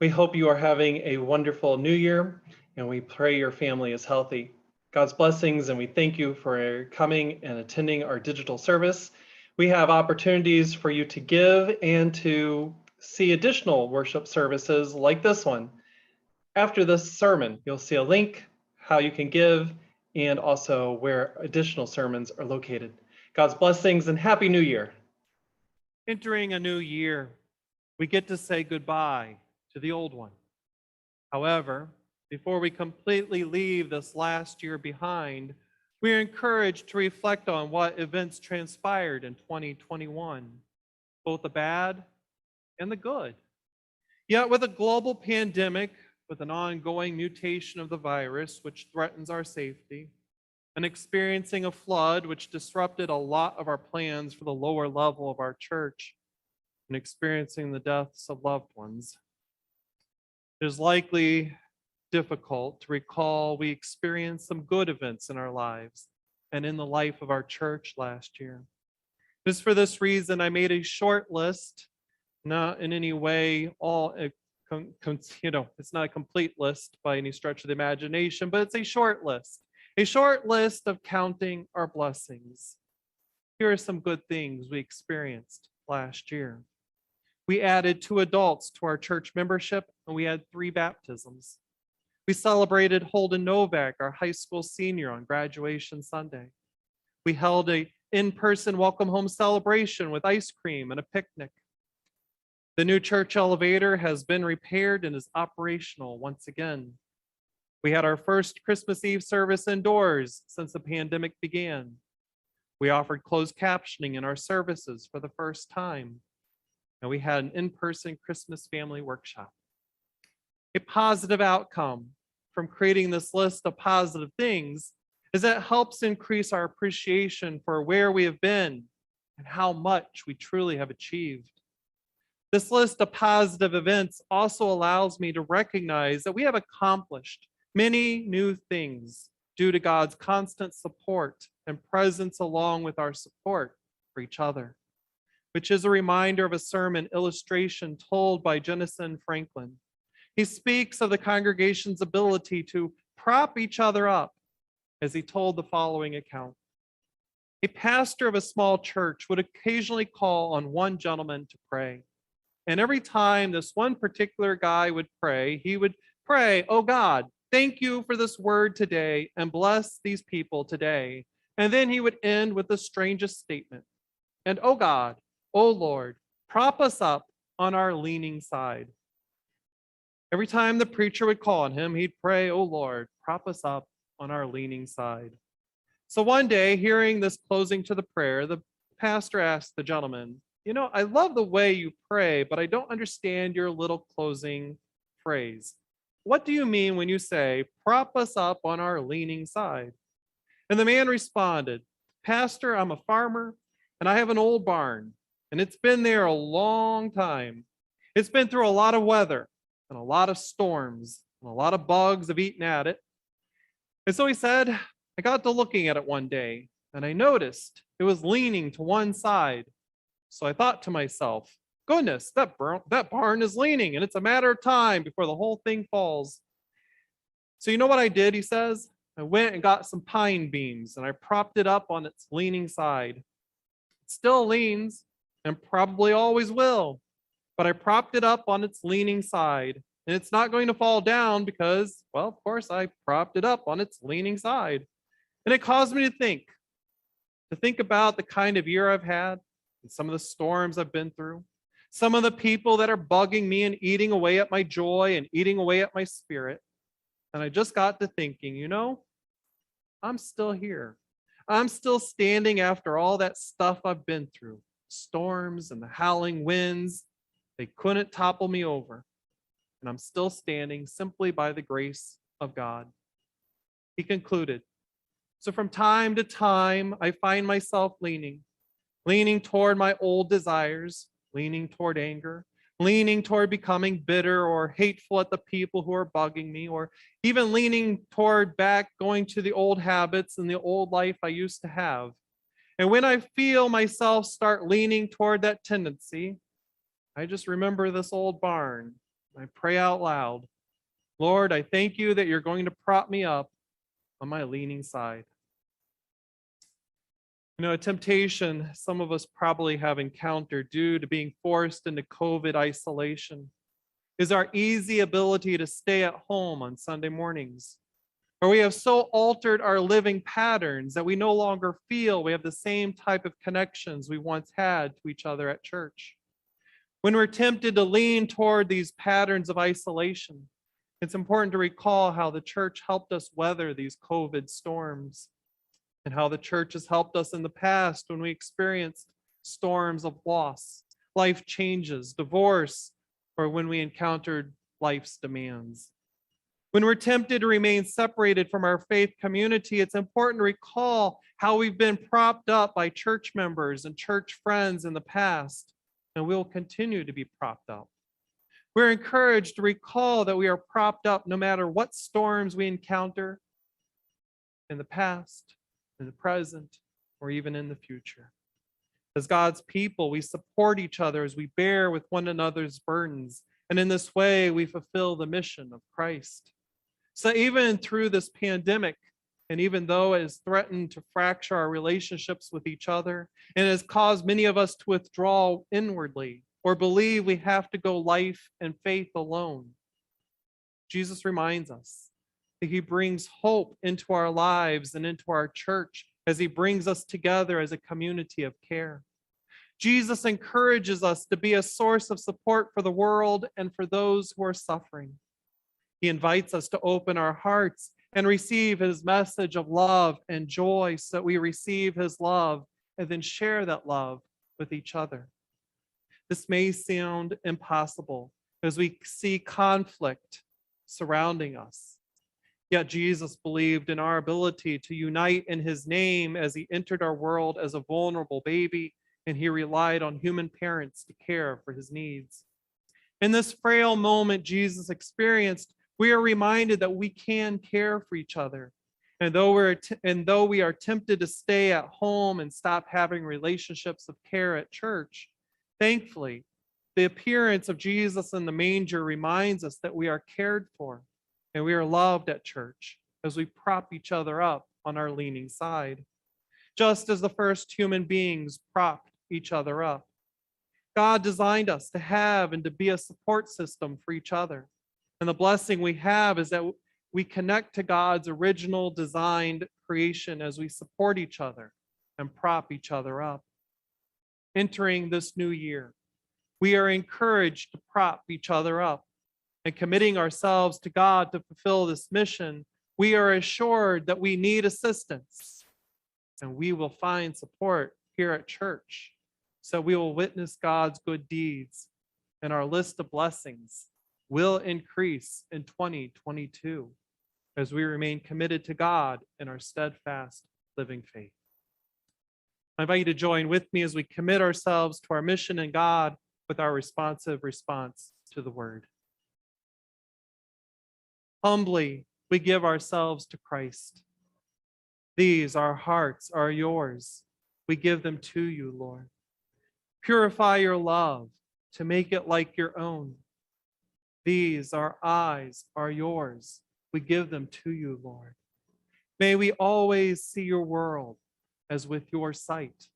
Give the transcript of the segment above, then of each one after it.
We hope you are having a wonderful new year, and we pray your family is healthy. God's blessings, and we thank you for coming and attending our digital service. We have opportunities for you to give and to see additional worship services like this one. After this sermon, you'll see a link, how you can give, and also where additional sermons are located. God's blessings and Happy New Year. Entering a new year, we get to say goodbye to the old one. However, before we completely leave this last year behind, we are encouraged to reflect on what events transpired in 2021, both the bad and the good. Yet with a global pandemic, with an ongoing mutation of the virus which threatens our safety, and experiencing a flood which disrupted a lot of our plans for the lower level of our church, and experiencing the deaths of loved ones, it is likely difficult to recall we experienced some good events in our lives and in the life of our church last year. Just for this reason, I made a short list, not in any way it's not a complete list by any stretch of the imagination, but it's a short list of counting our blessings. Here are some good things we experienced last year. We added 2 adults to our church membership, and we had 3 baptisms. We celebrated Holden Novak, our high school senior, on graduation Sunday. We held an in-person welcome home celebration with ice cream and a picnic. The new church elevator has been repaired and is operational once again. We had our first Christmas Eve service indoors since the pandemic began. We offered closed captioning in our services for the first time. And we had an in-person Christmas family workshop. A positive outcome from creating this list of positive things is that it helps increase our appreciation for where we have been and how much we truly have achieved. This list of positive events also allows me to recognize that we have accomplished many new things due to God's constant support and presence along with our support for each other, which is a reminder of a sermon illustration told by Jennison Franklin. He speaks of the congregation's ability to prop each other up as he told the following account. A pastor of a small church would occasionally call on one gentleman to pray. And every time this one particular guy would pray, he would pray, "Oh God, thank you for this word today and bless these people today." And then he would end with the strangest statement. "And oh God, oh Lord, prop us up on our leaning side." Every time the preacher would call on him, he'd pray, "Oh Lord, prop us up on our leaning side." So one day, hearing this closing to the prayer, the pastor asked the gentleman, "I love the way you pray, but I don't understand your little closing phrase. What do you mean when you say, 'prop us up on our leaning side'?" And the man responded, "Pastor, I'm a farmer, and I have an old barn, and it's been there a long time. It's been through a lot of weather, and a lot of storms, and a lot of bugs have eaten at it. And so he said, I got to looking at it one day, and I noticed it was leaning to one side. So I thought to myself, goodness, that barn is leaning, and it's a matter of time before the whole thing falls. So you know what I did," he says? "I went and got some pine beams, and I propped it up on its leaning side. It still leans, and probably always will, but I propped it up on its leaning side, and it's not going to fall down because, well, of course, I propped it up on its leaning side." And it caused me to think about the kind of year I've had, and some of the storms I've been through, some of the people that are bugging me and eating away at my joy and eating away at my spirit. And I just got to thinking, I'm still here. I'm still standing after all that stuff I've been through. Storms and the howling winds, they couldn't topple me over. And I'm still standing simply by the grace of God. He concluded, "So from time to time, I find myself leaning toward my old desires, leaning toward anger, leaning toward becoming bitter or hateful at the people who are bugging me, or even leaning toward back going to the old habits and the old life I used to have. And when I feel myself start leaning toward that tendency, I just remember this old barn I pray out loud, Lord, I thank you that you're going to prop me up on my leaning side. You know, a temptation some of us probably have encountered due to being forced into COVID isolation is our easy ability to stay at home on Sunday mornings, where we have so altered our living patterns that we no longer feel we have the same type of connections we once had to each other at church. When we're tempted to lean toward these patterns of isolation, it's important to recall how the church helped us weather these COVID storms and how the church has helped us in the past when we experienced storms of loss, life changes, divorce, or when we encountered life's demands. When we're tempted to remain separated from our faith community, it's important to recall how we've been propped up by church members and church friends in the past, and we'll continue to be propped up. We're encouraged to recall that we are propped up no matter what storms we encounter in the past, in the present, or even in the future. As God's people, we support each other as we bear with one another's burdens, and in this way, we fulfill the mission of Christ. So even through this pandemic, and even though it has threatened to fracture our relationships with each other, and has caused many of us to withdraw inwardly or believe we have to go life and faith alone, Jesus reminds us that he brings hope into our lives and into our church as he brings us together as a community of care. Jesus encourages us to be a source of support for the world and for those who are suffering. He invites us to open our hearts and receive his message of love and joy so that we receive his love and then share that love with each other. This may sound impossible as we see conflict surrounding us. Yet Jesus believed in our ability to unite in his name as he entered our world as a vulnerable baby, and he relied on human parents to care for his needs. In this frail moment Jesus experienced, we are reminded that we can care for each other. And though we are tempted to stay at home and stop having relationships of care at church, thankfully, the appearance of Jesus in the manger reminds us that we are cared for and we are loved at church as we prop each other up on our leaning side, just as the first human beings propped each other up. God designed us to have and to be a support system for each other. And the blessing we have is that we connect to God's original designed creation as we support each other and prop each other up. Entering this new year, we are encouraged to prop each other up, and committing ourselves to God to fulfill this mission, we are assured that we need assistance and we will find support here at church. So we will witness God's good deeds and our list of blessings will increase in 2022 as we remain committed to God in our steadfast living faith. I invite you to join with me as we commit ourselves to our mission in God with our responsive response to the word. Humbly, we give ourselves to Christ. These, our hearts, are yours. We give them to you, Lord. Purify your love to make it like your own. These, our eyes, are yours. We give them to you, Lord. May we always see your world as with your sight.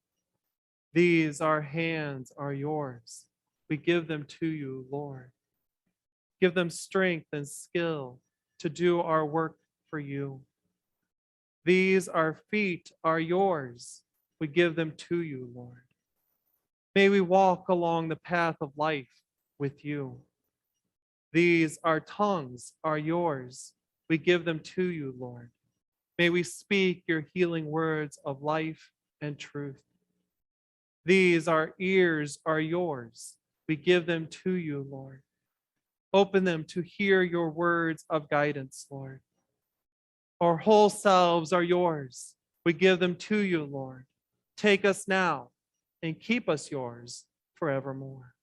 These, our hands, are yours. We give them to you, Lord. Give them strength and skill to do our work for you. These, our feet, are yours. We give them to you, Lord. May we walk along the path of life with you. These, our tongues, are yours. We give them to you, Lord. May we speak your healing words of life and truth. These, our ears, are yours. We give them to you, Lord. Open them to hear your words of guidance, Lord. Our whole selves are yours. We give them to you, Lord. Take us now and keep us yours forevermore.